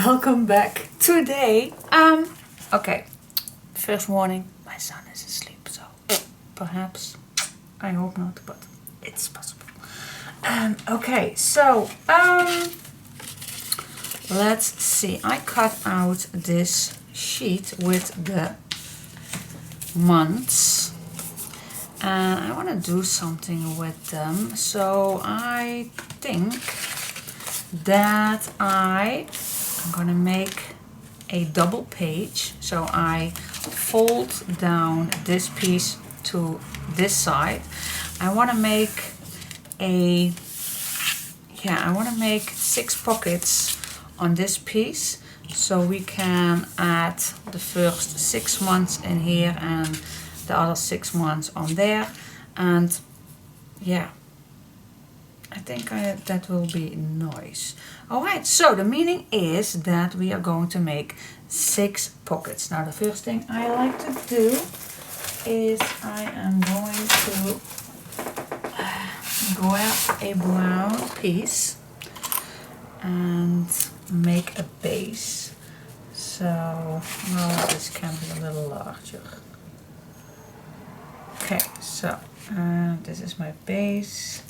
welcome back. Today, okay, first warning, my son is asleep, so perhaps, I hope not, but it's possible. Okay, so, let's see, I cut out this sheet with the months. And I want to do something with them, so I think that I'm gonna make a double page. So I fold down this piece to this side. I want to make I want to make 6 pockets on this piece, so we can add the first 6 months in here and the other 6 months on there, and yeah, I think that will be nice. Alright, so the meaning is that we are going to make 6 pockets. Now the first thing I like to do is I am going to grab a brown piece and make a base. So, well, this can be a little larger. Okay, so this is my base,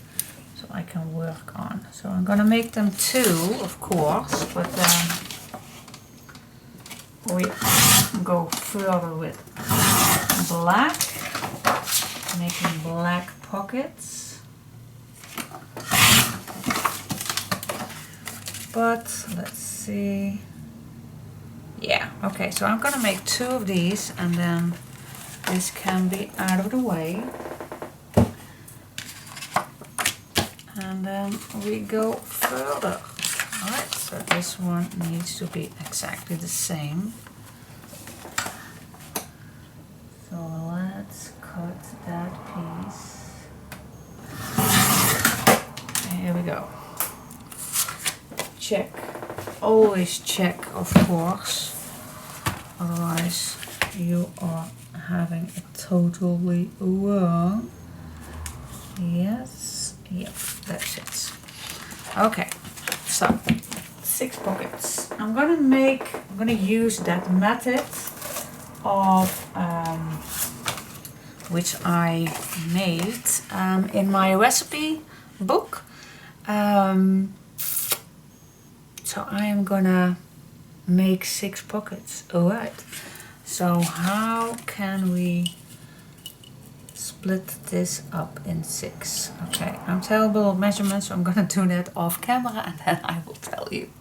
so I can work on. So I'm gonna make them 2, of course, but then we go further with black, making black pockets. But let's see. Yeah, okay, so I'm gonna make 2 of these, and then this can be out of the way. And then we go further. Alright, so this one needs to be exactly the same. So let's cut that piece. Here we go. Check. Always check, of course. Otherwise you are having it totally wrong. Yes, yep, that's it. Okay, so 6 pockets. I'm gonna use that method of which I made in my recipe book. So I am gonna make 6 pockets. Alright. So how can we split this up in 6? Okay, I'm terrible at measurements, so I'm gonna do that off camera and then I will tell you.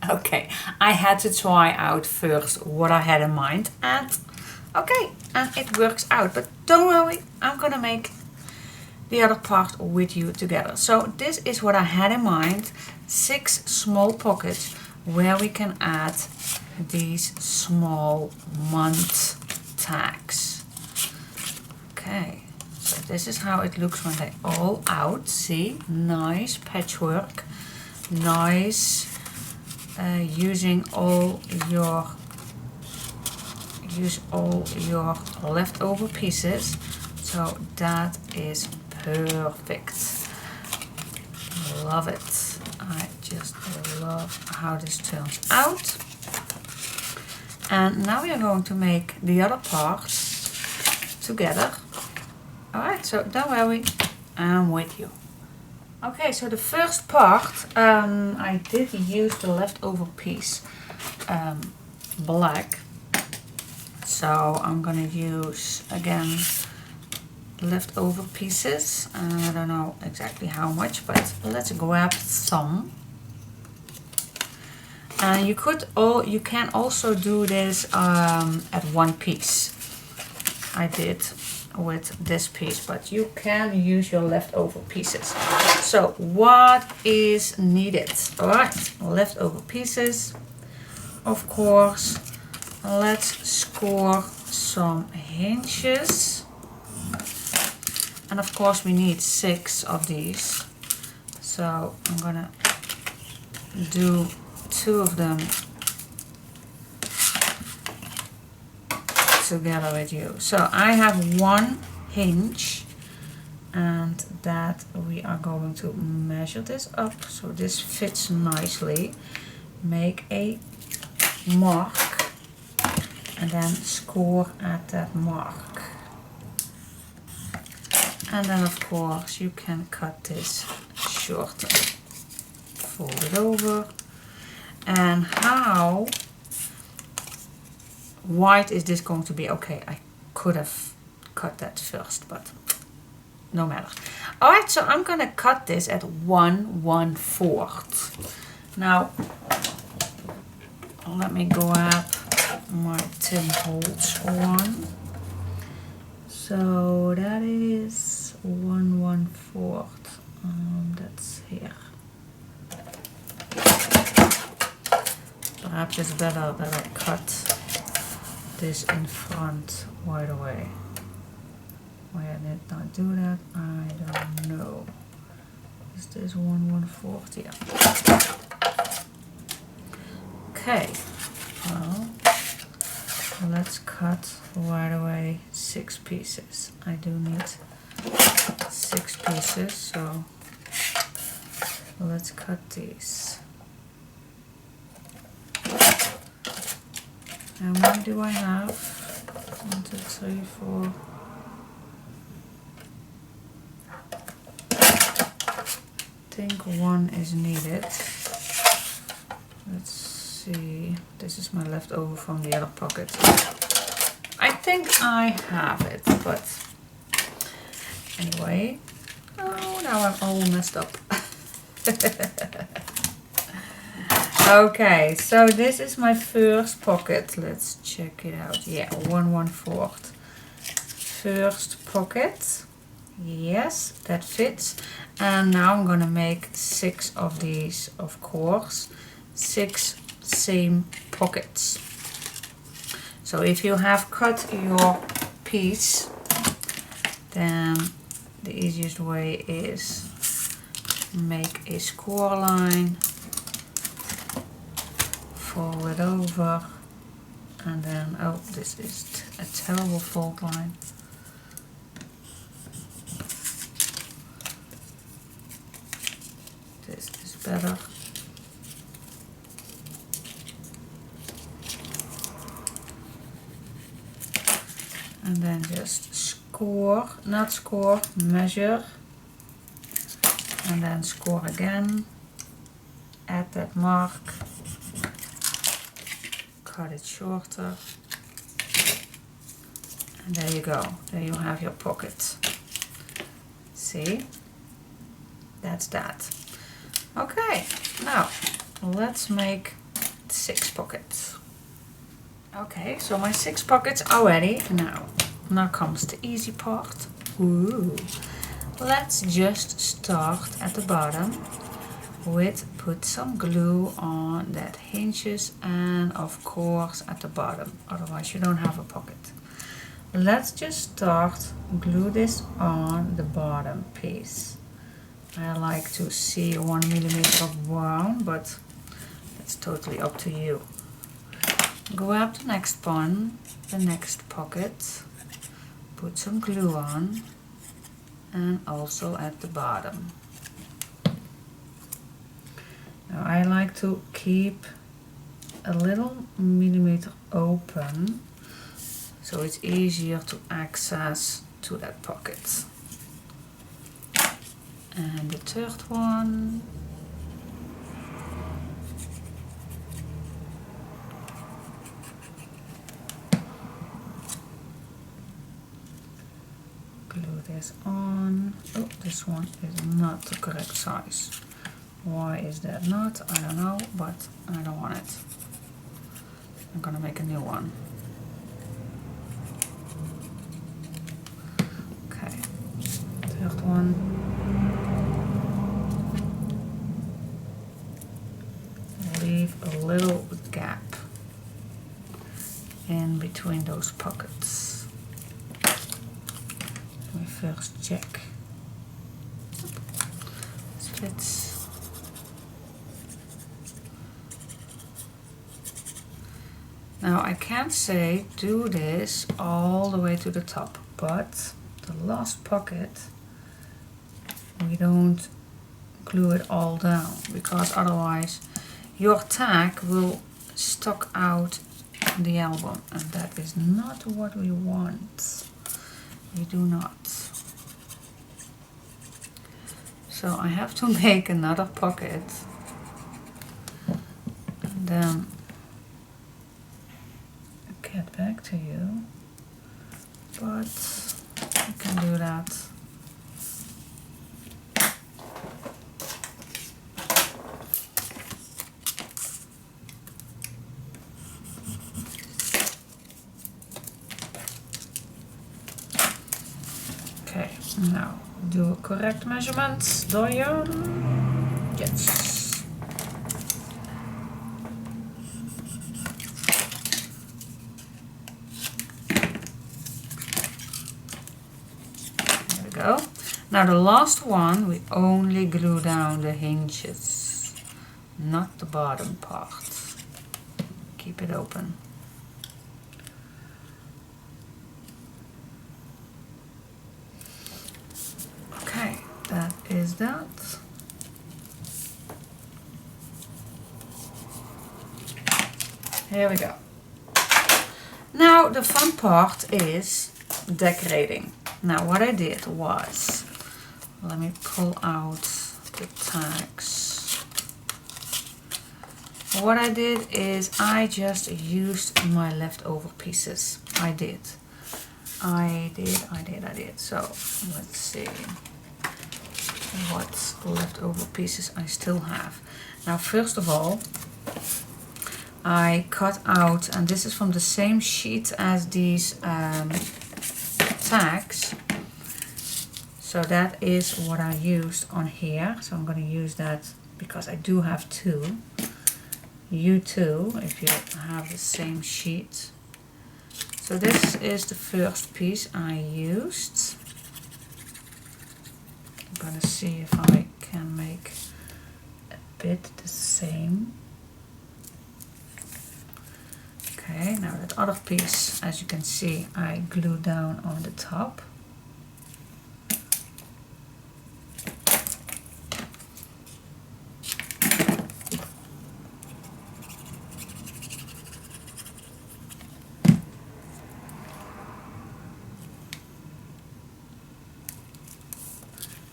Okay, I had to try out first what I had in mind, and okay, and it works out. But don't worry, I'm gonna make the other part with you together. So this is what I had in mind, 6 small pockets where we can add these small month tags. Okay, so this is how it looks when they all out. See, nice patchwork, nice. Use all your leftover pieces. So that is perfect. Love it. I just love how this turns out. And now we are going to make the other parts together. Alright, so don't worry, I'm with you. Okay, so the first part, I did use the leftover piece black. So I'm gonna use again leftover pieces. I don't know exactly how much, but let's grab some. And you can also do this at one piece. I did with this piece, but you can use your leftover pieces. So what is needed? Alright, leftover pieces, of course. Let's score some hinges, and of course we need 6 of these, so I'm gonna do 2 of them together with you. So I have 1 hinge, and that we are going to measure this up so this fits nicely. make a mark and then score at that mark. And then of course you can cut this shorter. Fold it over. And how wide is this going to be? Okay, I could have cut that first, but no matter. Alright, so I'm gonna cut this at 1/1/4. Now, let me grab my Tim Holtz one. So that is 1/1/4. That's here. Perhaps it's better that I cut this in front right away. Why I did not do that, I don't know. Is this 1/1/4? Yeah. Okay, well, let's cut right away 6 pieces. I do need 6 pieces, so let's cut these. How many do I have? 1, 2, 3, 4. I think 1 is needed. Let's see. This is my leftover from the other pocket. I think I have it, but anyway. Oh, now I'm all messed up. Okay, so this is my first pocket. Let's check it out. Yeah, 1/1/4. First pocket. Yes, that fits. And now I'm gonna make 6 of these, of course. 6 same pockets. So if you have cut your piece, then the easiest way is make a score line, fold it over, and then, oh, this is a terrible fold line. This is better. And then just score, not score, measure, and then score again, add that mark, cut it shorter, and there you go, there you have your pocket. See, that's that. Okay, now let's make 6 pockets. Okay, so my 6 pockets are ready. Now comes the easy part. Ooh. Let's just start at the bottom with put some glue on that hinges and of course at the bottom, otherwise you don't have a pocket. Let's just start, glue this on the bottom piece. I like to see 1 millimeter of brown, but that's totally up to you. Grab the next one, the next pocket, put some glue on, and also at the bottom. Now I like to keep a little millimeter open, so it's easier to access to that pocket. And the third one. Glue this on. Oh, this one is not the correct size. Why is that not? I don't know, but I don't want it. I'm gonna make a new one. Okay, third one. Leave a little gap in between those pockets. Let me first check. This fits. Now I can't say do this all the way to the top, but the last pocket we don't glue it all down, because otherwise your tag will stock out the album, and that is not what we want. We do not. So I have to make another pocket, and then get back to you, but I can do that. Okay, now do correct measurements, do you? Yes. There we go. Now the last one, we only glue down the hinges, not the bottom part. Keep it open. Okay, that is that. Here we go. Now the fun part is decorating. Now what I did was, let me pull out the tags. What I did is I just used my leftover pieces. I did. So let's see what leftover pieces I still have. Now first of all, I cut out, and this is from the same sheet as these tags. So that is what I used on here. So I'm going to use that because I do have two. You too, if you have the same sheet. So this is the first piece I used. I'm going to see if I can make a bit the same. Okay, now that other piece, as you can see, I glue down on the top.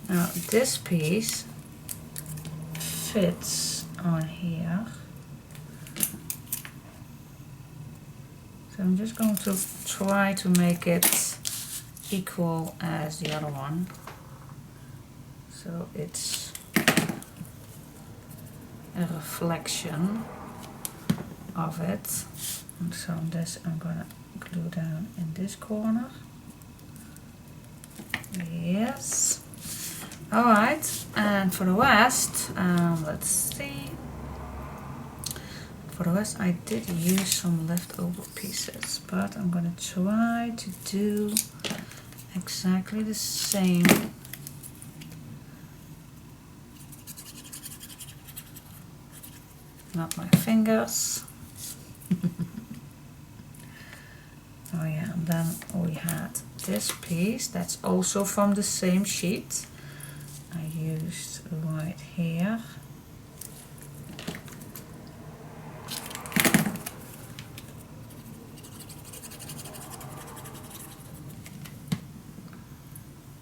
Now this piece fits on here. So I'm just going to try to make it equal as the other one. So it's a reflection of it. And so this I'm going to glue down in this corner. Yes. Alright, and for the rest, let's see. For the rest, I did use some leftover pieces, but I'm gonna try to do exactly the same. Not my fingers. Oh yeah, and then we had this piece that's also from the same sheet. I used right here.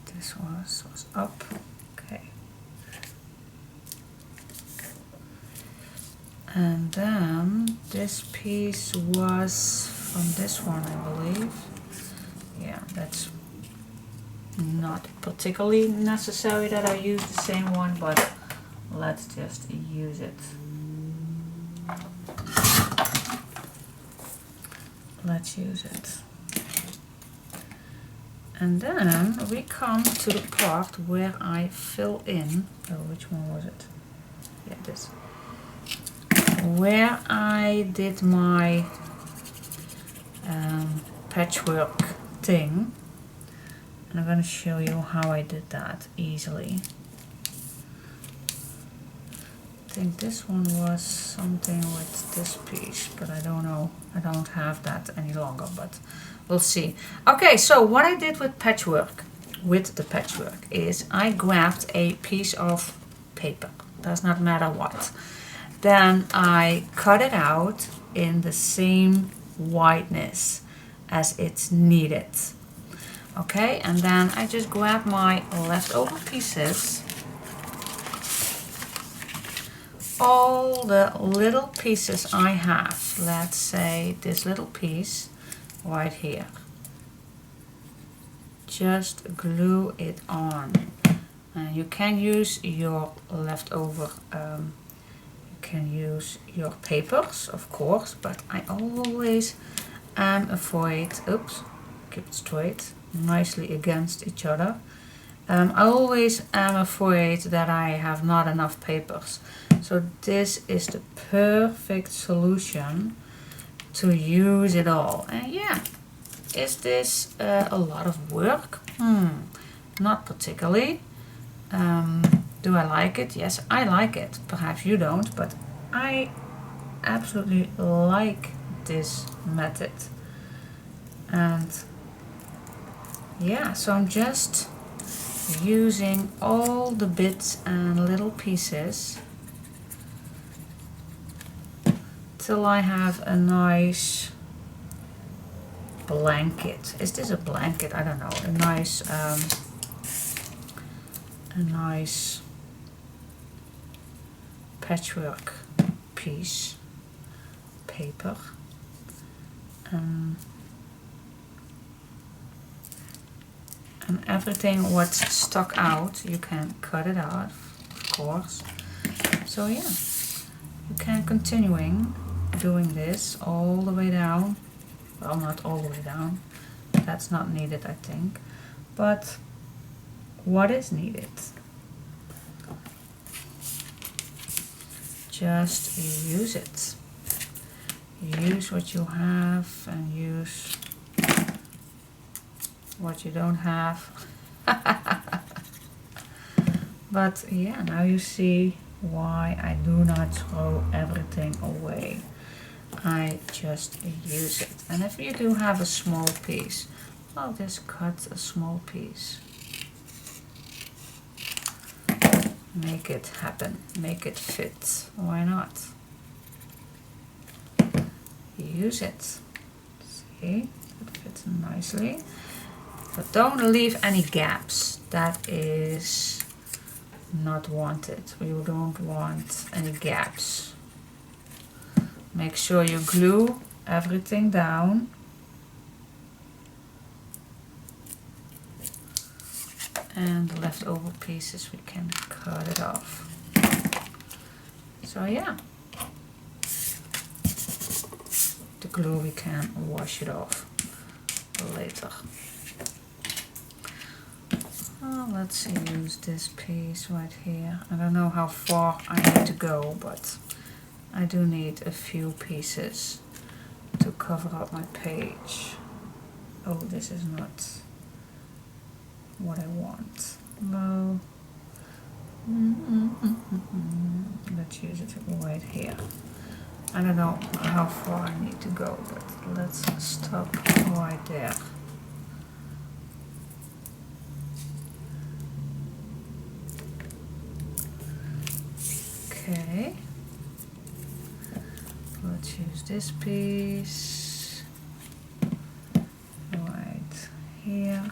This was up. Okay. And then this piece was from this one, I believe. Yeah, that's not particularly necessary that I use the same one, but let's just use it. Let's use it. And then we come to the part where I fill in, oh, which one was it? Yeah, this. Where I did my patchwork thing. And I'm going to show you how I did that easily. I think this one was something with this piece, but I don't know. I don't have that any longer, but we'll see. Okay, so what I did with the patchwork, is I grabbed a piece of paper. Does not matter what. then I cut it out in the same wideness as it's needed. Okay, and then I just grab my leftover pieces, all the little pieces I have, let's say this little piece right here, just glue it on. And you can use your leftover, you can use your papers, of course, but I always am afraid, oops, keep it straight, nicely against each other. I always am afraid that I have not enough papers. So this is the perfect solution to use it all. And yeah, is this a lot of work? Not particularly. Do I like it? Yes, I like it. Perhaps you don't, but I absolutely like this method. And yeah, so I'm just using all the bits and little pieces till I have a nice blanket. Is this a blanket? I don't know. A nice patchwork piece paper. And everything what's stuck out, you can cut it out, of course. So yeah, you can continuing doing this all the way down. Well, not all the way down. That's not needed, I think. But what is needed? Just use it. Use what you have and use what you don't have. But yeah, now you see why I do not throw everything away. I just use it. And if you do have a small piece, I'll just cut a small piece. Make it happen, make it fit. Why not? Use it. See, it fits nicely. But don't leave any gaps. That is not wanted. You don't want any gaps. Make sure you glue everything down. And the leftover pieces we can cut it off. So yeah. The glue we can wash it off later. Let's use this piece right here. I don't know how far I need to go, but I do need a few pieces to cover up my page. Oh, this is not what I want. Well, let's use it right here. I don't know how far I need to go, but let's stop right there. Okay, let's use this piece right here.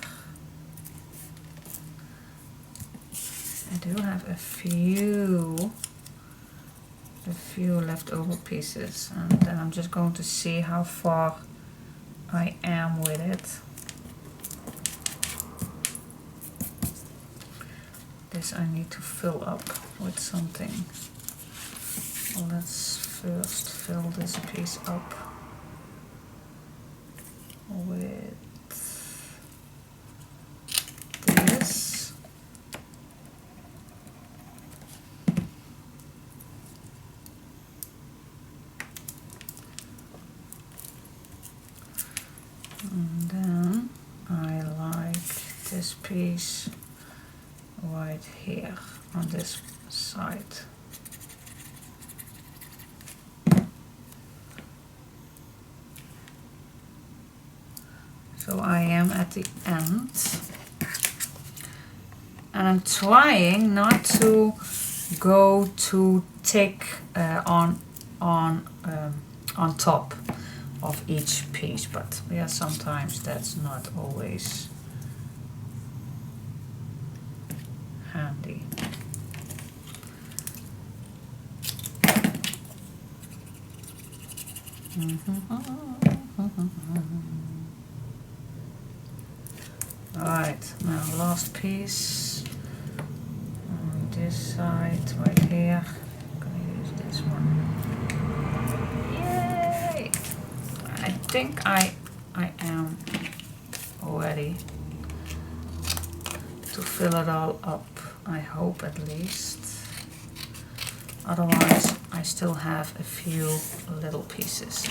I do have a few leftover pieces, and then I'm just going to see how far I am with it. This I need to fill up with something. Let's first fill this piece up with this. And then I like this piece right here on this side. So I am at the end, and I'm trying not to go too thick on top of each piece, but yeah, sometimes that's not always handy. Right, now last piece on this side right here. I'm gonna use this one. Yay! I think I am ready to fill it all up. I hope at least. Otherwise, I still have a few little pieces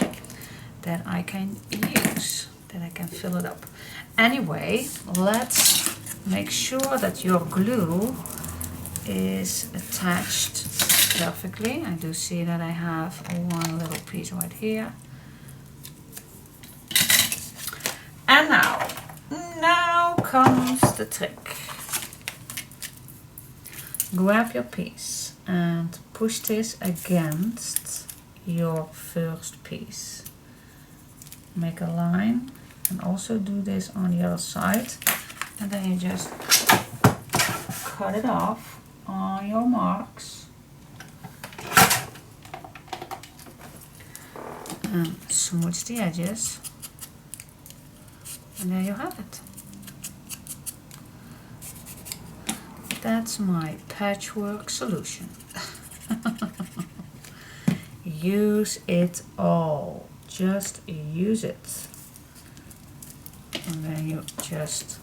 that I can use, that I can fill it up. Anyway, let's make sure that your glue is attached perfectly. I do see that I have one little piece right here. And now comes the trick. Grab your piece and push this against your first piece. Make a line and also do this on the other side, and then you just cut it off on your marks and smooch the edges, and there you have it. That's my patchwork solution. Use it all. Just use it. And then you just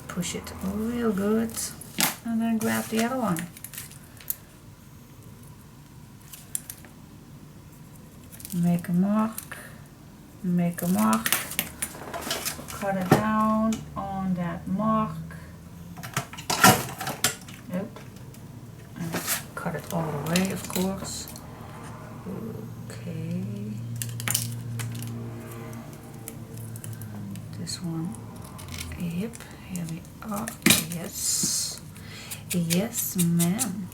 push it real good. And then grab the other one. Make a mark. Make a mark. Cut it down on that mark. Nope. And cut it all the way, of course. Okay. This one. Yep, here we are. Yes. Yes, ma'am.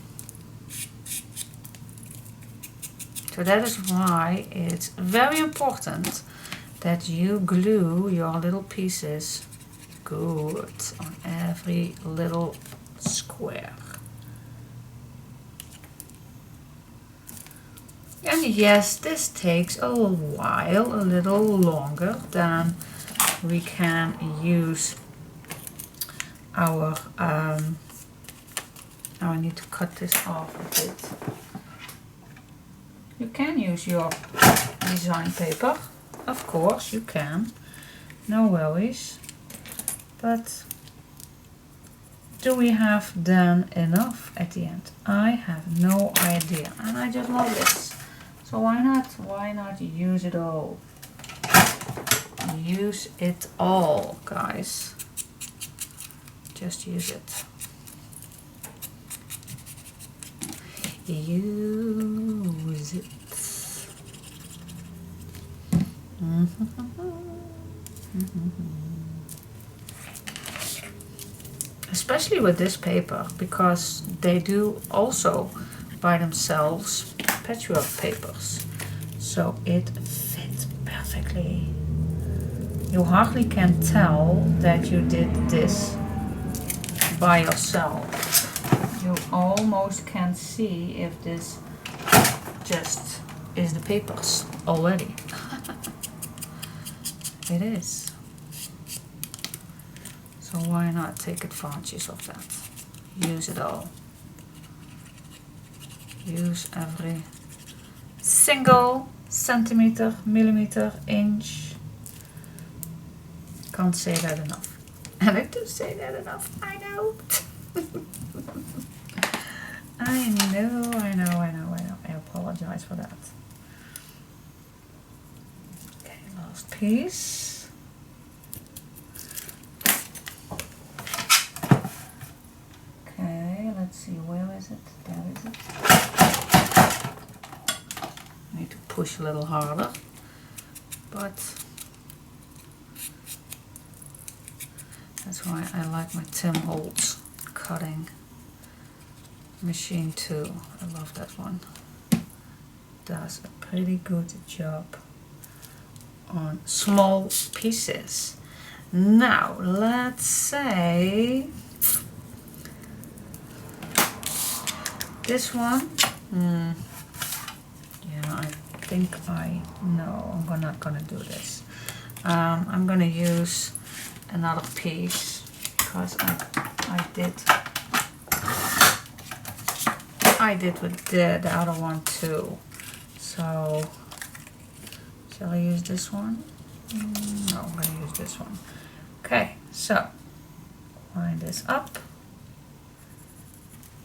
So that is why it's very important that you glue your little pieces good on every little square. And yes, this takes a while, a little longer than we can use our, now I need to cut this off a bit. You can use your design paper, of course you can, no worries, but do we have done enough at the end? I have no idea, and I just love this. So why not use it all? Use it all, guys. Just use it. Use it. Especially with this paper, because they do also by themselves patchwork papers, so it fits perfectly. You hardly can tell that you did this by yourself. You almost can see if this just is the papers already. It is. So why not take advantage of that? Use it all. Use every single centimeter, millimeter, inch. Can't say that enough. And I do say that enough, I know. I know. I apologize for that. Okay, last piece. Okay, let's see, where is it? There is it. I need to push a little harder, but that's why I like my Holtz cutting machine too. I love that one. Does a pretty good job on small pieces. Now let's say this one. Yeah, I think no, I'm not gonna do this. I'm gonna use another piece because I did with the other one too. So shall I use this one? No, I'm gonna use this one. Okay, so line this up,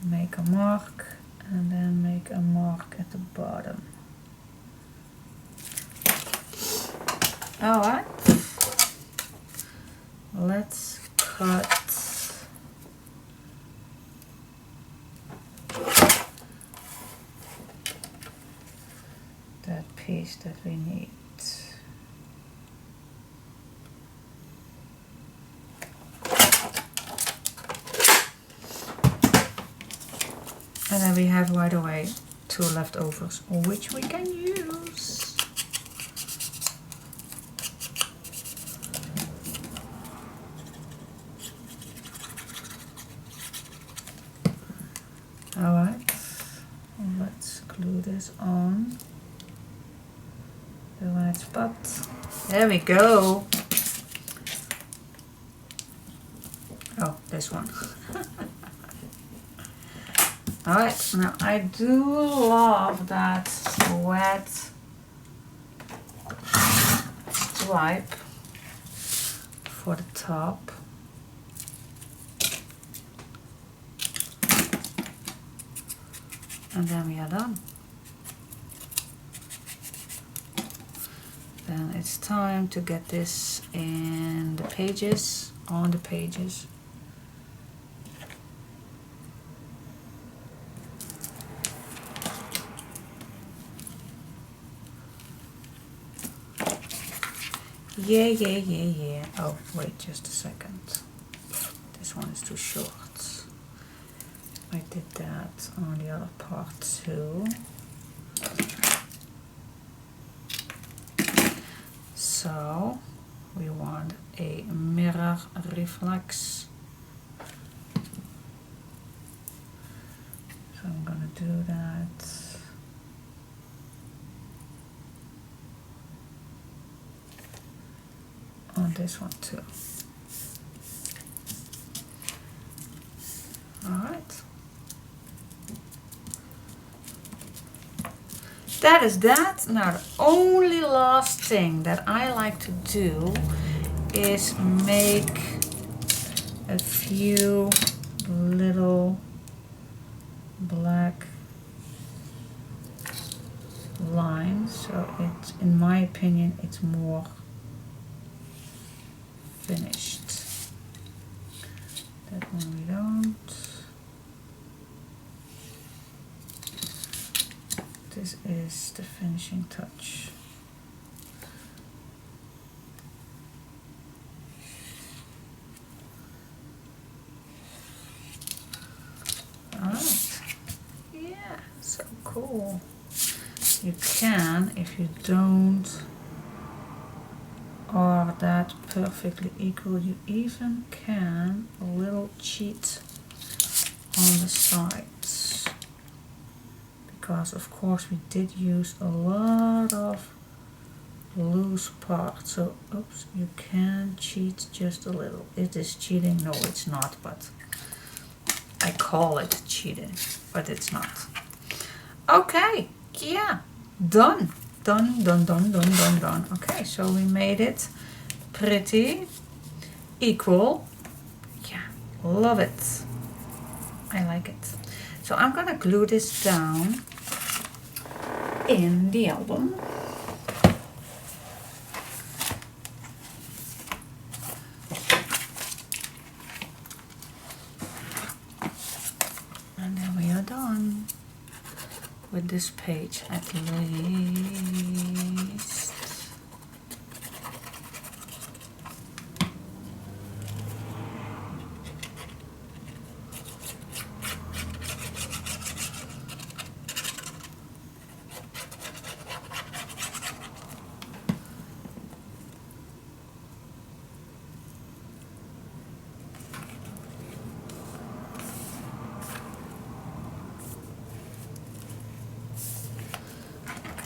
make a mark, and then make a mark at the bottom. Alright, let's cut that piece that we need. And then we have right away 2 leftovers, which we can use. Alright, let's glue this on the right spot. There we go. Oh, this one. Alright, now I do love that wet stripe for the top. And then we are done. Then it's time to get this in the pages, on the pages. Yeah. Oh, wait just a second. This one is too short. I did that on the other part too. So we want a mirror reflex. So I'm gonna do that. On this one too. Alright. That is that. Now the only last thing that I like to do is make a few little black lines. So it's, in my opinion, it's more finished. That one we don't. This is the finishing touch. Alright. Yeah, so cool. You can, if you don't are that perfectly equal, you even can a little cheat on the sides, because of course we did use a lot of loose parts. So oops, you can cheat just a little. It is cheating. No, it's not, but I call it cheating, but it's not. Okay, yeah, done. Done. Okay, so we made it pretty equal. Yeah, love it. I like it. So I'm gonna glue this down in the album. And then we are done with this page at least.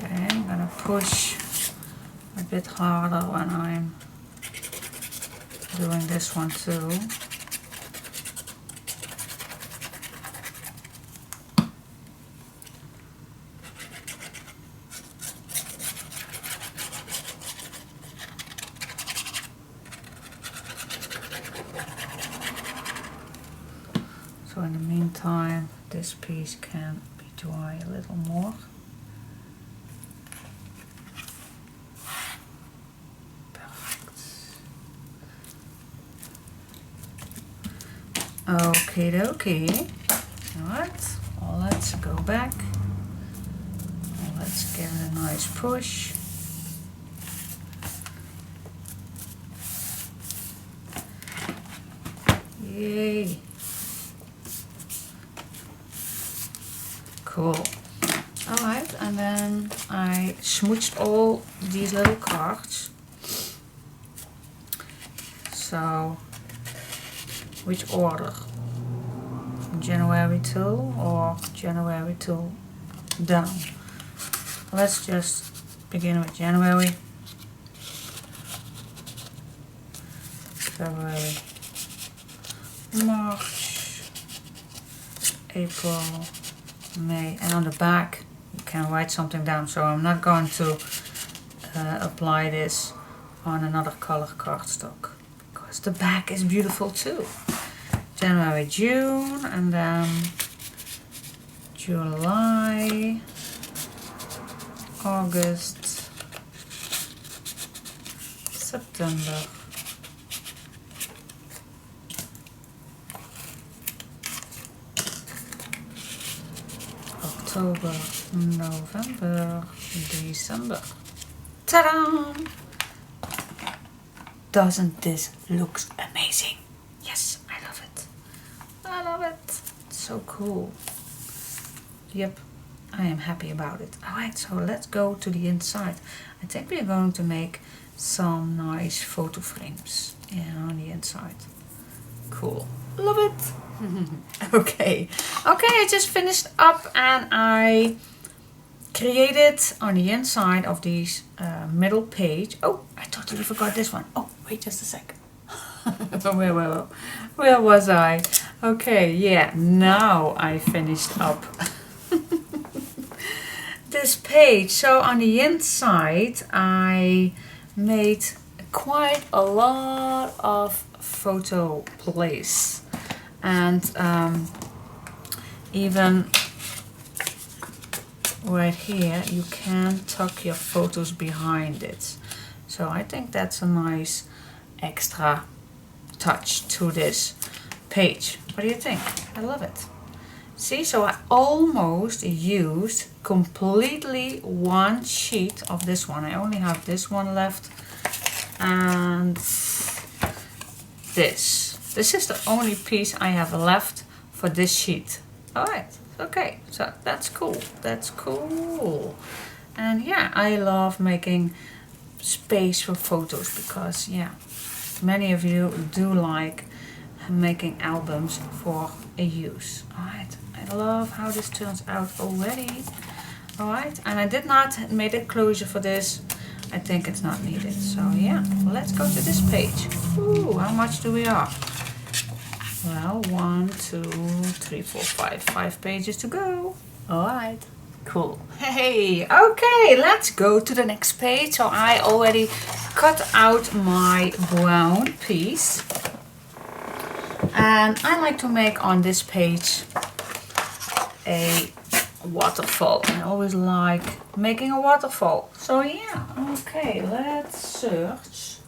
Okay, I'm gonna push a bit harder when I'm doing this one too. So in the meantime, this piece can be dry a little more. Okie dokie. Alright, well, let's go back. Well, let's give it a nice push. Yay. Cool. Alright, and then I smooched all these little cards. So, which order? January till or January till down? Let's just begin with January, February, March, April, May, and on the back you can write something down. So I'm not going to apply this on another color cardstock because the back is beautiful too. January, June, and then July, August, September, October, November, December. Ta-da! Doesn't this look amazing? Yes, I love it. I love it. It's so cool. Yep, I am happy about it. Alright, so let's go to the inside. I think we are going to make some nice photo frames on the inside. Cool. Love it. Okay, I just finished up and I created on the inside of these middle page. Oh, I totally forgot this one. Oh, wait just a second. Where was I? Okay, yeah, now I finished up this page. So on the inside I made quite a lot of photo plays, and even right here you can tuck your photos behind it. So I think that's a nice extra touch to this page. What do you think? I love it. See, so I almost used completely one sheet of this one. I only have this one left and this. This is the only piece I have left for this sheet. Alright, okay, so that's cool. That's cool. And yeah, I love making space for photos because, yeah, many of you do like making albums for a use. Alright, I love how this turns out already. Alright, and I did not make a closure for this. I think it's not needed. So yeah, let's go to this page. Ooh, how much do we have? Well, 1, 2, 3, 4, 5. 5 pages to go. Alright, cool. Hey, okay, let's go to the next page. So I already cut out my brown piece. And I like to make on this page a waterfall. I always like making a waterfall. So yeah, okay, let's search.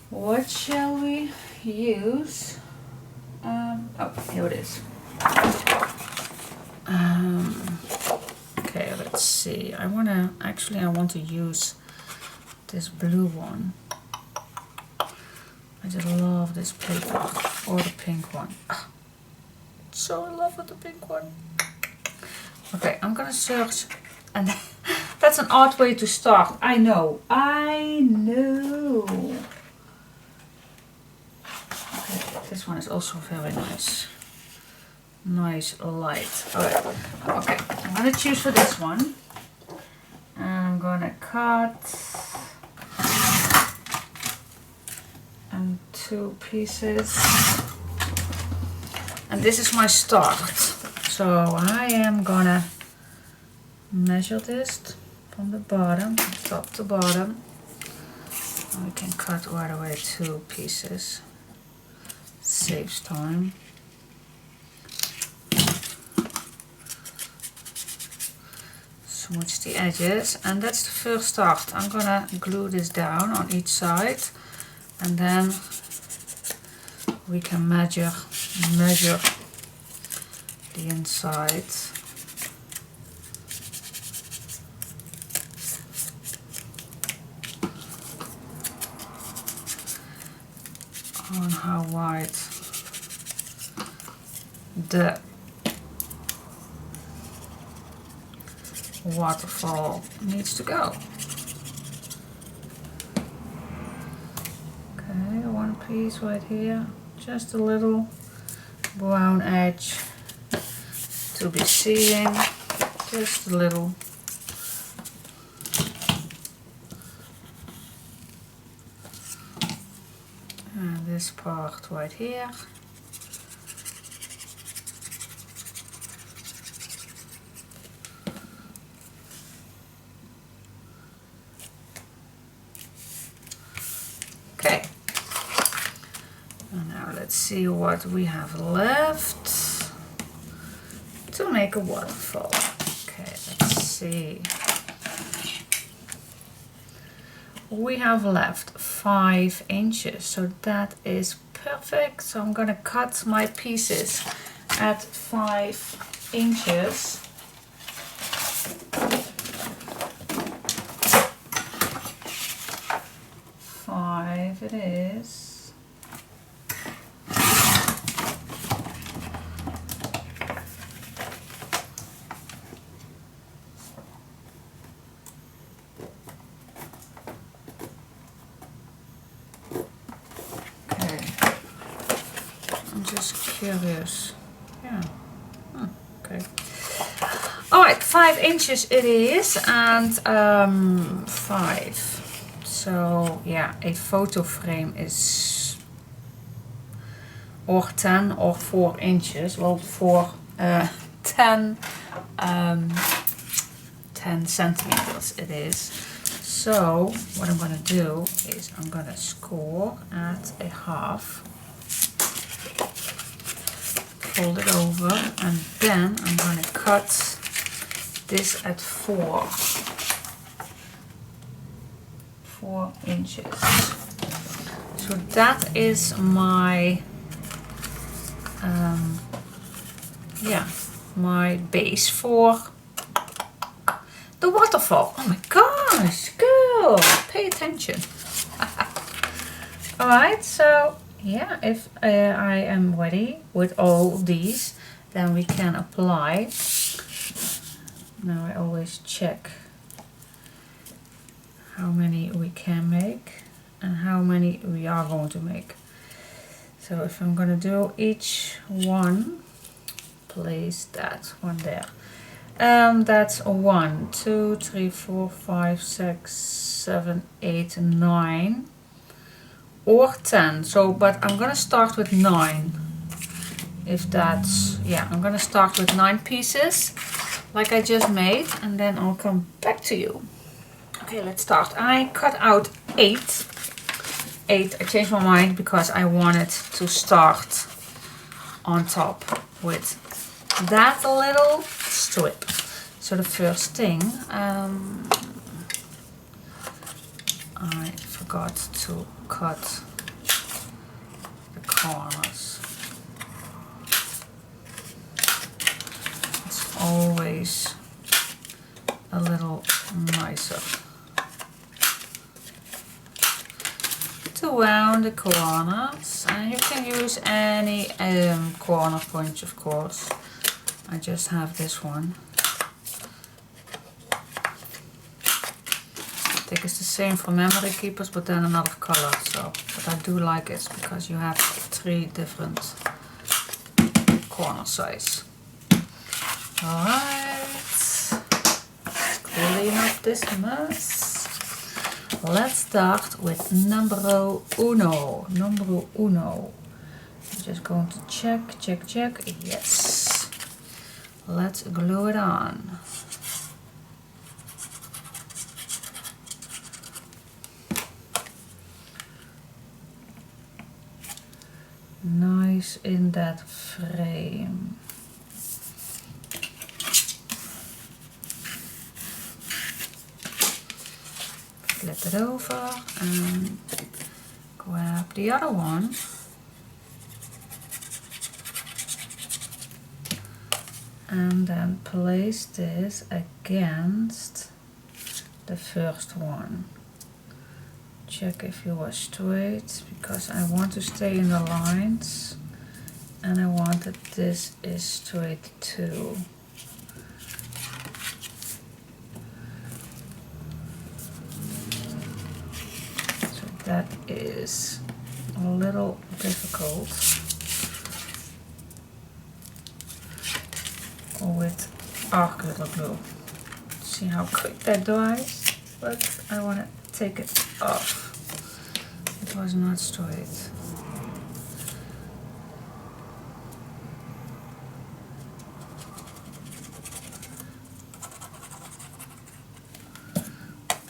What shall we use? Oh, here it is. Okay, let's see. I want to use this blue one. I just love this paper, or the pink one. So in love with the pink one. Okay, I'm gonna search, and that's an odd way to start. I know. Okay, this one is also very nice. Nice light. Alright, okay, I'm gonna choose for this one. cut and 2 pieces. And this is my start. So I am gonna measure this from the bottom, top to bottom. And we can cut right away 2 pieces. Saves time. Smooch the edges, and that's the first start. I'm gonna glue this down on each side, and then we can measure the inside. On how wide the waterfall needs to go. Okay, one piece right here, just a little brown edge to be seen, just a little. And this part right here. Okay, and now let's see what we have left to make a waterfall. Okay, let's see. We have left 5 inches, so that is perfect. So I'm gonna cut my pieces at 5 inches. It is. Okay. I'm just curious. Yeah. Okay. All right, 5 inches it is, and 5. So yeah, a photo frame is or 10 or 4 inches. Well, for 10 centimeters it is. So what I'm gonna do is I'm gonna score at a half, fold it over, and then I'm gonna cut this at 4 inches. So that is my my base for the waterfall. Oh my gosh, girl, pay attention. Alright, so yeah, if I am ready with all these, then we can apply. Now I always check how many we can make and how many we are going to make. So if I'm going to do each one, place that one there. That's 1, 2, 3, 4, 5, 6, 7, 8, 9 or 10. So, but I'm going to start with 9. If that's, yeah, I'm going to start with 9 pieces like I just made, and then I'll come back to you. Okay, let's start. I cut out 8. I changed my mind because I wanted to start on top with that little strip. So the first thing, I forgot to cut the corners. It's always a little nicer to round the corners, and you can use any corner punch, of course. I just have this one. I think it's the same for memory keepers, but then another color. So, but I do like it because you have 3 different corner size. Alright, let's clean up this mess. Let's start with numero uno. Numero uno. I'm just going to check. Yes. Let's glue it on. Nice in that frame. Flip it over and grab the other one. And then place this against the first one. Check if you are straight, because I want to stay in the lines and I want that this is straight too. So that is a little difficult with arc glitter glue. See how quick that dries, but I want to take it off. It was not straight.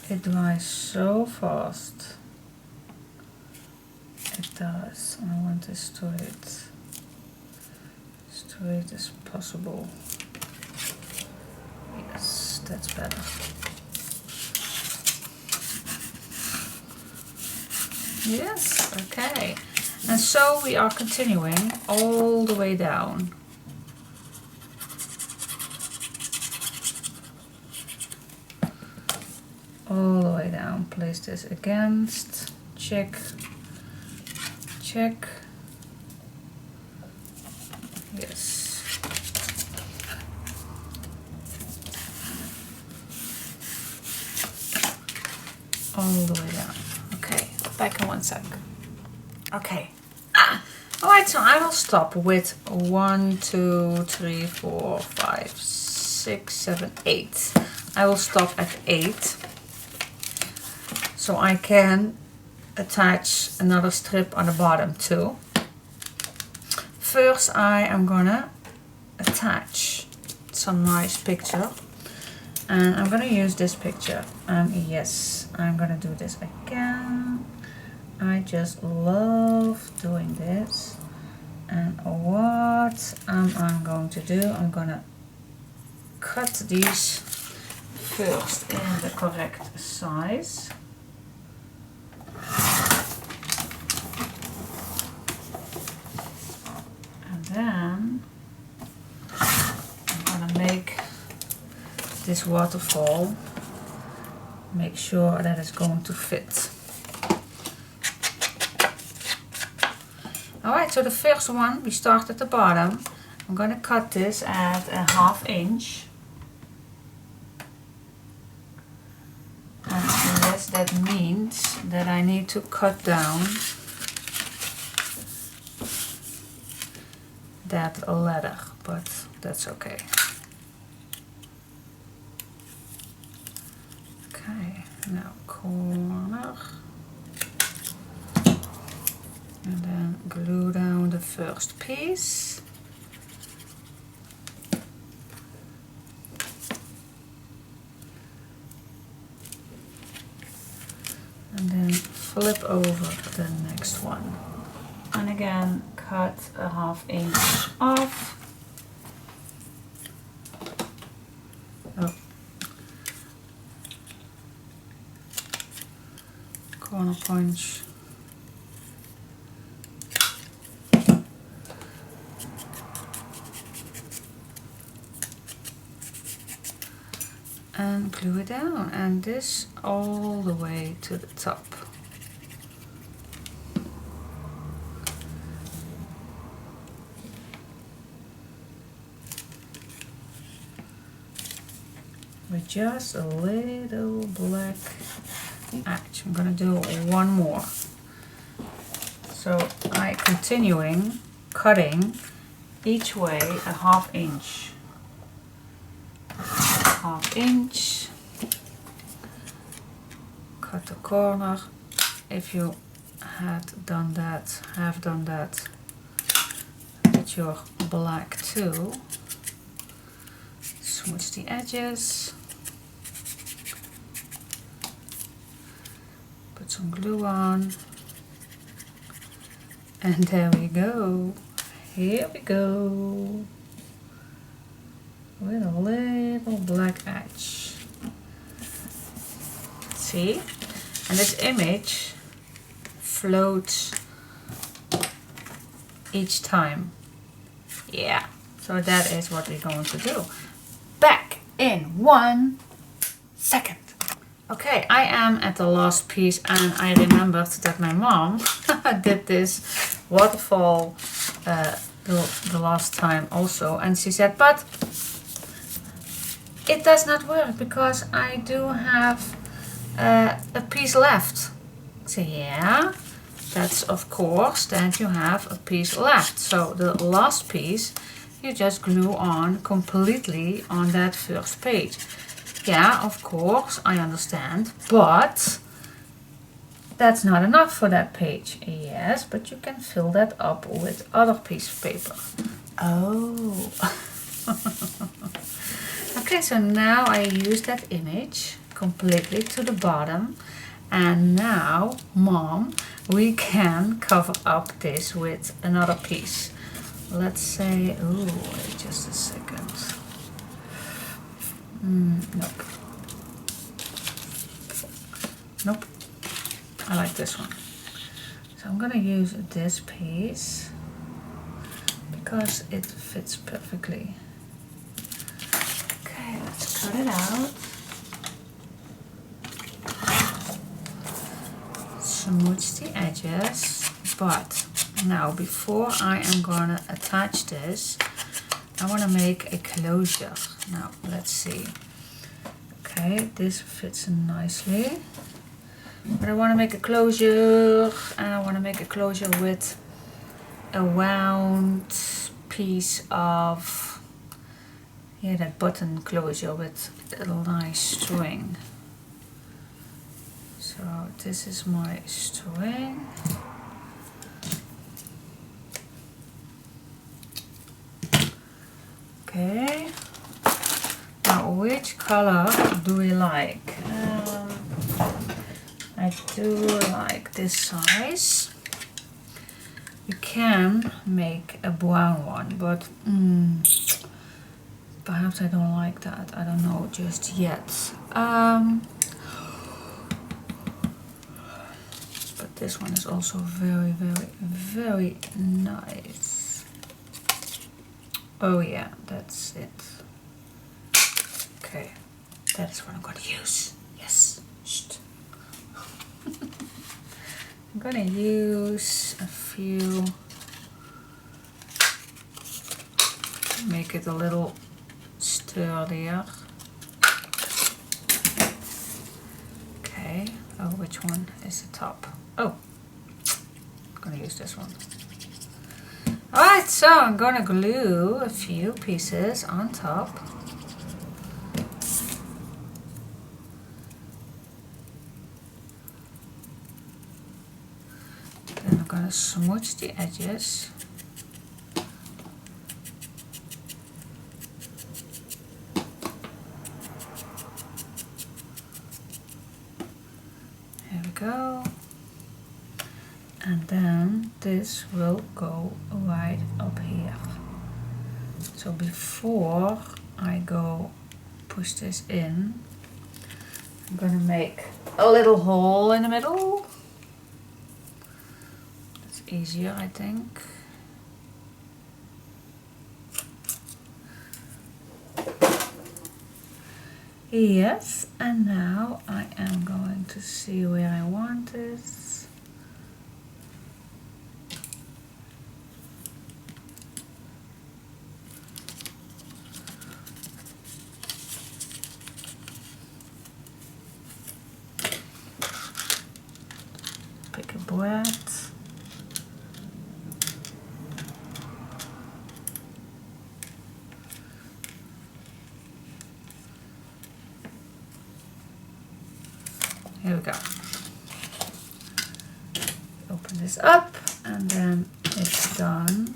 It dries so fast. It does. I want it straight. Straight as possible. Yes, that's better. Yes, okay. And so we are continuing all the way down. All the way down. Place this against. Check. Check. Yes. All the way down. Okay, back in 1 sec. Okay. Alright, so I will stop with 1, 2, 3, 4, 5, 6, 7, 8. I will stop at 8. So I can attach another strip on the bottom too. First I am gonna attach some nice picture. And I'm gonna use this picture. Yes, I'm gonna do this again. I just love doing this. And what I'm going to do, I'm gonna cut these first in the correct size. And then I'm gonna make this waterfall, make sure that it's going to fit. Alright, so the first one, we start at the bottom. I'm going to cut this at a 1/2 inch. And yes, that means that I need to cut down that ladder, but that's okay. Okay, now corner. And then glue down the first piece. And then flip over the next one. And again, cut a 1/2 inch off. Oh. Corner punch. And glue it down, and this all the way to the top. With just a little black edge. I'm gonna do one more. So I continuing cutting each way a 1/2 inch. 1/2 inch, cut the corner. If you have done that with your black too, smooth the edges, put some glue on, and there we go. Here we go, with a little black edge. See? And this image floats each time. Yeah, so that is what we're going to do. Back in 1 second. Okay, I am at the last piece, and I remembered that my mom did this waterfall the last time also, and she said, but it does not work because I do have a piece left. So yeah, that's of course that you have a piece left. So the last piece you just glue on completely on that first page. Yeah, of course, I understand, but that's not enough for that page. Yes, but you can fill that up with other piece of paper. Oh. Okay, so now I use that image completely to the bottom, and now, Mom, we can cover up this with another piece. Let's say, oh, wait just a second. Nope. Nope. I like this one. So I'm gonna use this piece because it fits perfectly. Okay, let's cut it out. Smooth the edges, but now before I am gonna attach this, I want to make a closure. Now let's see. Okay, this fits nicely, but I want to make a closure, and I want to make a closure with a round piece of, yeah, that button closure with a nice string. So this is my string. Okay, now which color do we like? I do like this size. You can make a brown one, but perhaps I don't like that. I don't know just yet. But this one is also very, very, very nice. Oh yeah, that's it. Okay, that's what I'm gonna use. Yes. Shh. I'm gonna use a few, make it a little sturdier. Okay, oh, which one is the top? Oh, I'm gonna use this one. Alright, so I'm gonna glue a few pieces on top. Then I'm gonna smooth the edges. Here we go. And then this will go right up here. So before I go push this in, I'm gonna make a little hole in the middle. That's easier, I think. Yes, and now I am going to see where I want this. Pick a bread. here we go. Open this up and then it's done.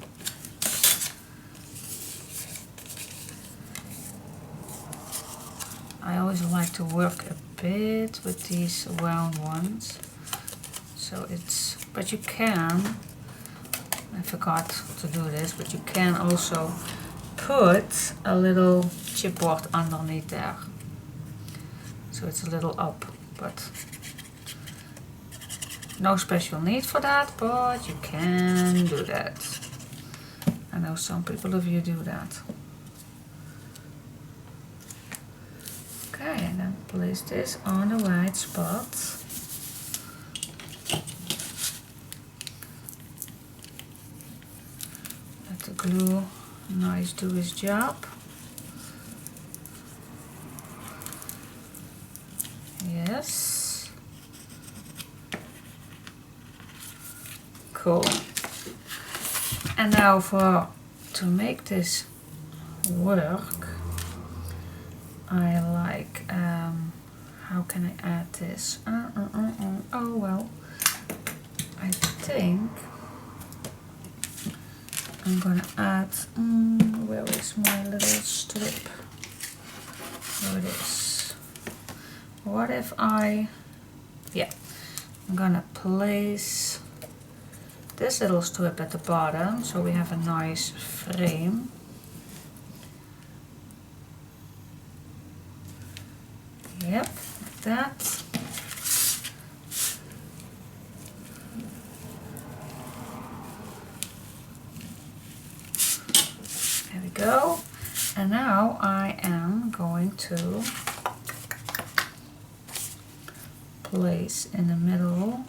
I always like to work a bit with these round ones. So it's, but you can, I forgot to do this, but you can also put a little chipboard underneath there. So it's a little up, but no special need for that, but you can do that. I know some people of you do that. Okay, and then place this on the right spot. Let the glue nice do his job. Yes. Cool. And now to make this work, I like, how can I add this? Oh well, I think I'm gonna add, where is my little strip? There it is. What if I'm gonna place this little strip at the bottom so we have a nice frame. Yep, like that. There we go. And now I am going to place in the middle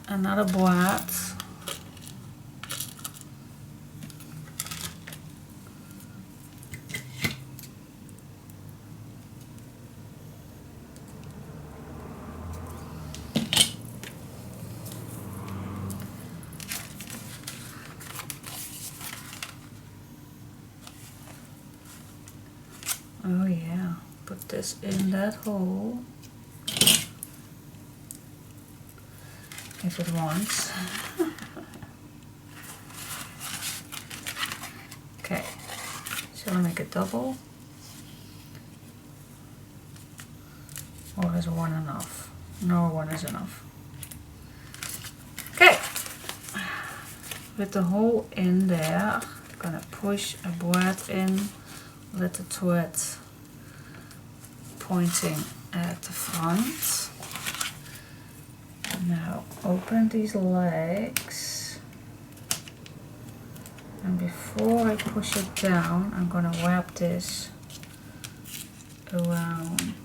another board. Oh yeah, put this in that hole if it wants. Okay, shall I make a double? Or is one enough? No, one is enough. Okay, with the hole in there, I'm gonna push a board in. Let the thread pointing at the front. Now open these legs, and before I push it down, I'm gonna wrap this around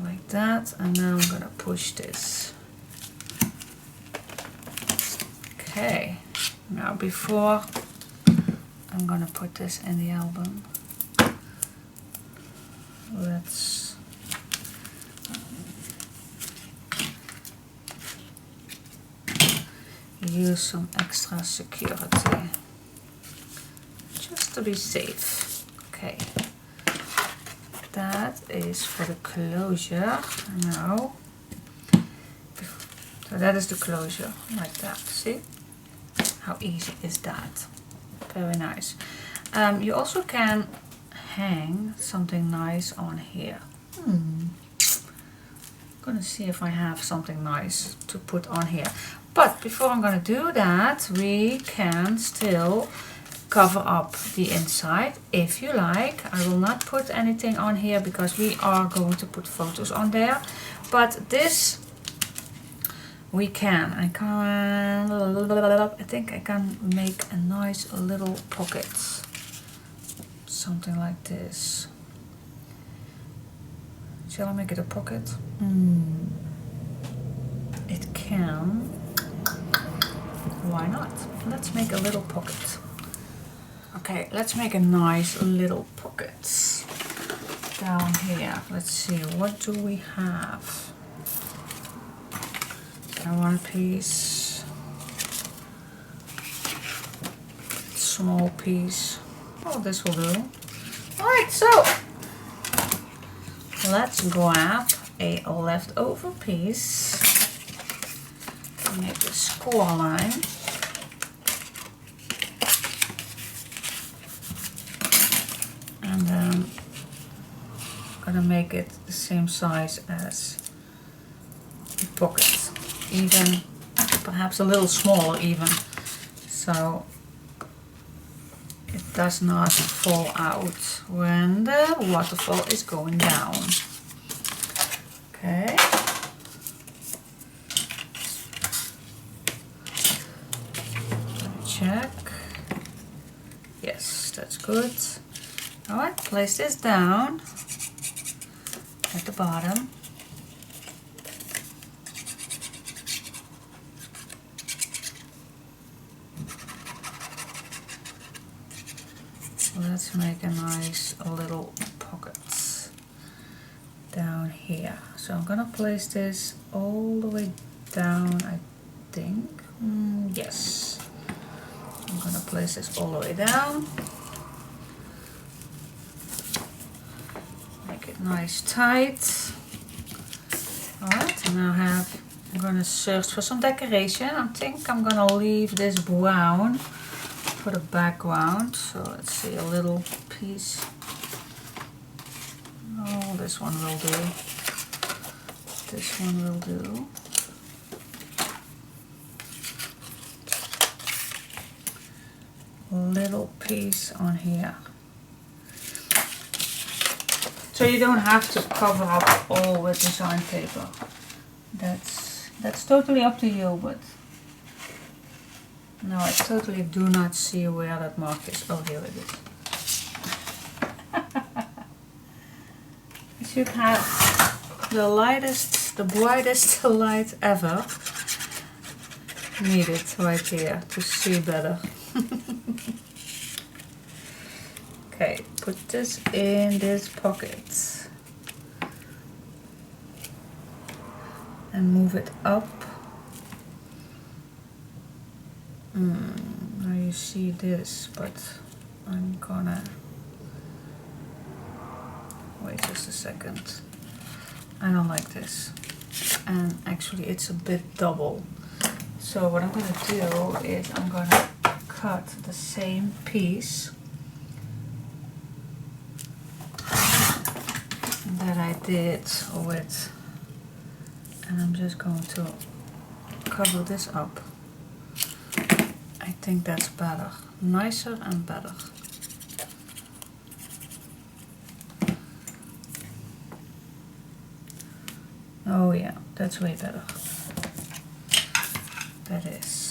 like that, and then I'm gonna push this. Okay, now before I'm gonna put this in the album. Let's use some extra security just to be safe. Okay, that is for the closure. Now, so that is the closure, like that. See how easy is that? Very nice. You also can hang something nice on here. I'm gonna see if I have something nice to put on here. But before I'm gonna do that, we can still cover up the inside if you like. I will not put anything on here because we are going to put photos on there. But this we can. I think I can make a nice little pocket. Something like this. Shall I make it a pocket? It can. Why not? Let's make a little pocket. Okay, let's make a nice little pocket down here. Let's see, what do we have? I want a piece. small piece. Oh, this will do. Alright, so let's grab a leftover piece. Make a score line. And then I'm gonna make it the same size as the pocket. Even, perhaps a little smaller even. So it does not fall out when the waterfall is going down. Okay. Check. Yes, that's good. Alright, place this down at the bottom. Let's make a nice little pocket down here. So I'm gonna place this all the way down, I think. Yes. I'm gonna place this all the way down. Make it nice tight. Alright, and now I'm gonna search for some decoration. I think I'm gonna leave this brown for the background. So let's see, a little piece. Oh, this one will do. This one will do. Little piece on here. So you don't have to cover up all with design paper. That's totally up to you, but no, I totally do not see where that mark is. Oh, here it is. You should have the lightest, the brightest light ever. Needed right here to see better. Okay, put this in this pocket and move it up. Now you see this, but I'm gonna wait just a second. I don't like this, and actually it's a bit double. So what I'm gonna do is I'm gonna cut the same piece that I did with, and I'm just going to cover this up. I think that's better, nicer and better. Oh yeah, that's way better. That is.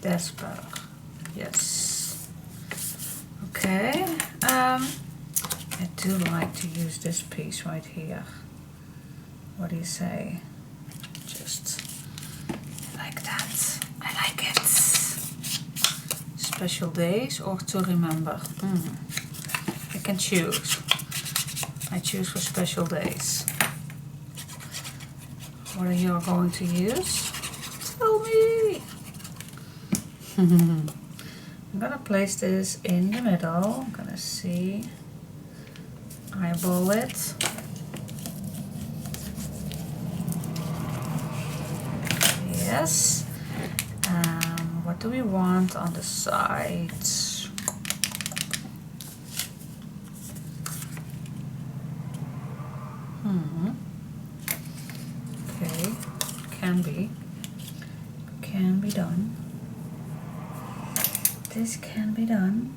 That's better. Yes. Okay. I do like to use this piece right here. What do you say? Just like that. I like it. Special days or to remember? I can choose. I choose for special days. What are you going to use? Tell me. I'm gonna place this in the middle. I'm gonna see. Eyeball it. Yes. What do we want on the sides? Okay, can be done. This can be done.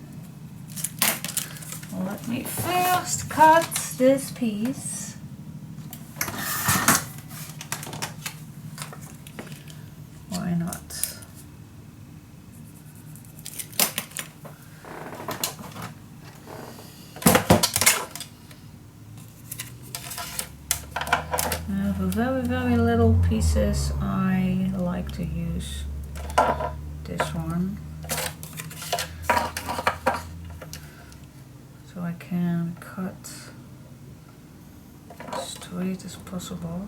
Let me first cut this piece. Why not? Now for very, very little pieces, I like to use this one. So I can cut straight as possible.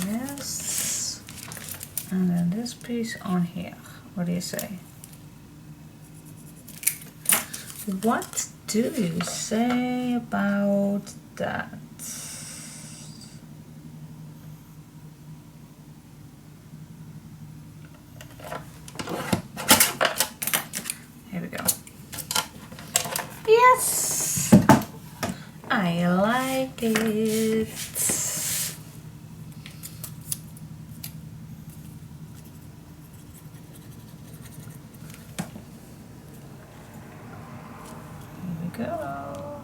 Yes, and then this piece on here. What do you say? What do you say about that? Here we go. Yes! I like it. Go.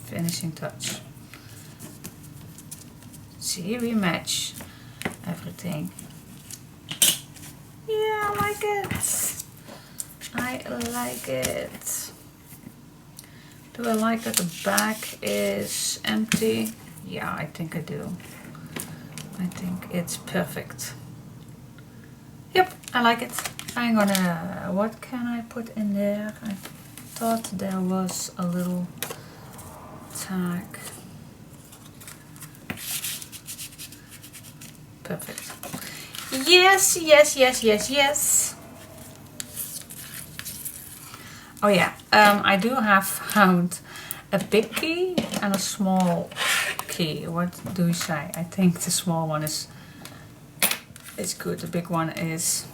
Finishing touch. See, we match everything. Yeah, I like it. I like it. Do I like that the back is empty? Yeah, I think I do. I think it's perfect. Yep, I like it. I'm gonna, what can I put in there? I thought there was a little tag. Perfect. Yes, yes, yes, yes, yes. Oh yeah, I do have found a big key and a small key. What do you say? I think the small one is good. The big one is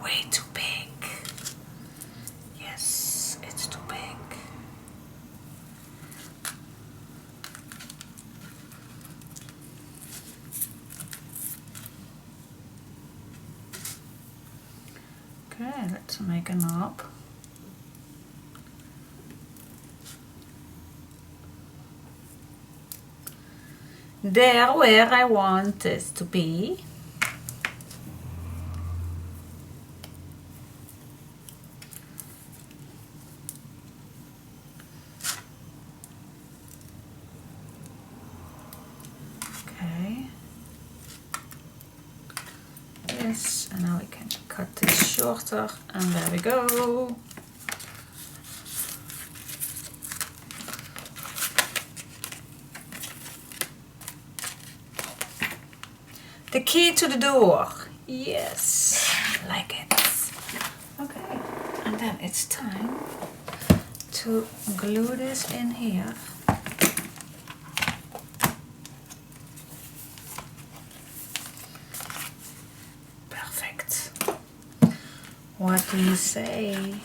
way too big. Yes, it's too big. Okay, let's make a knob. There where I want this to be. Okay. Yes, and now we can cut this shorter, and there we go. The key to the door. Yes, I like it. Okay, and then it's time to glue this in here. Perfect. What do you say?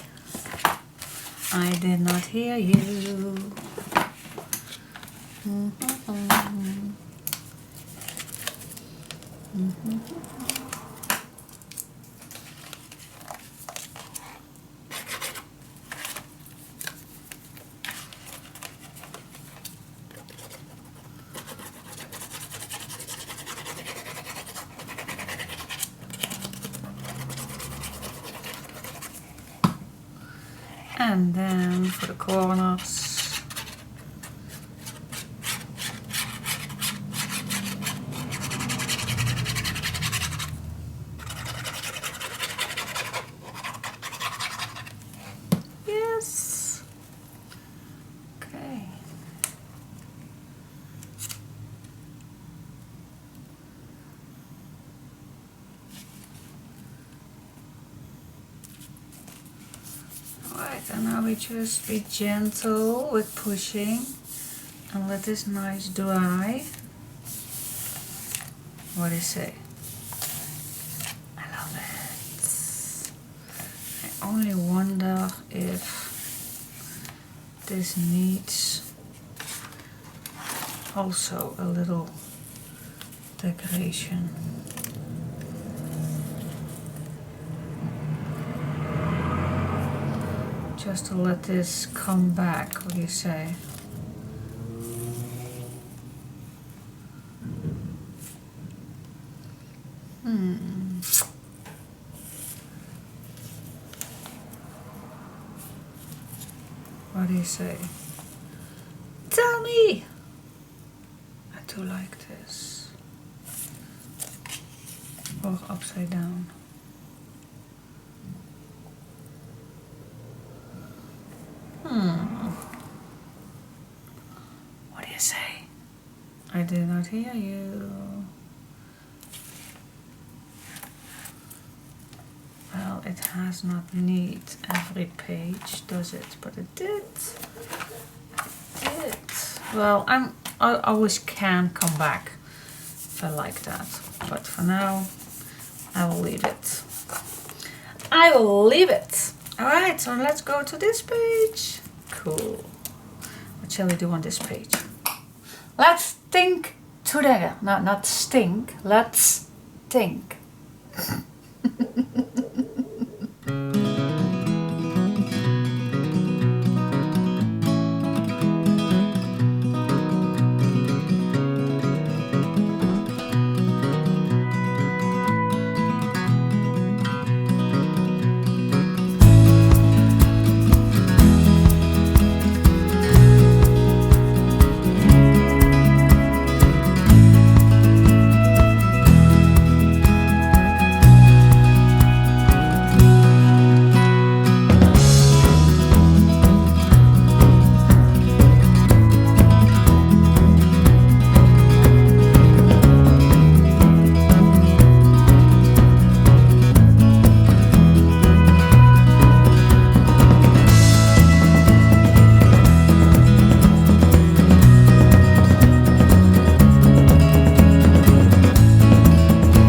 I did not hear you. And then for the corners, yes, okay. Alright, and now we just be gentle with pushing and let this nice dry. What do you say? I love it. I only wonder if this needs also a little decoration. Just to let this come back, what do you say? What do you say? Tell me! I do like this. Or upside down. What do you say? I do not hear you. Well, it has not need every page, does it? But it did. Well, I always can come back if I like that. But for now, I will leave it. I will leave it. Alright, so let's go to this page. Cool. What shall we do on this page? Let's think together. No, not stink. Let's think.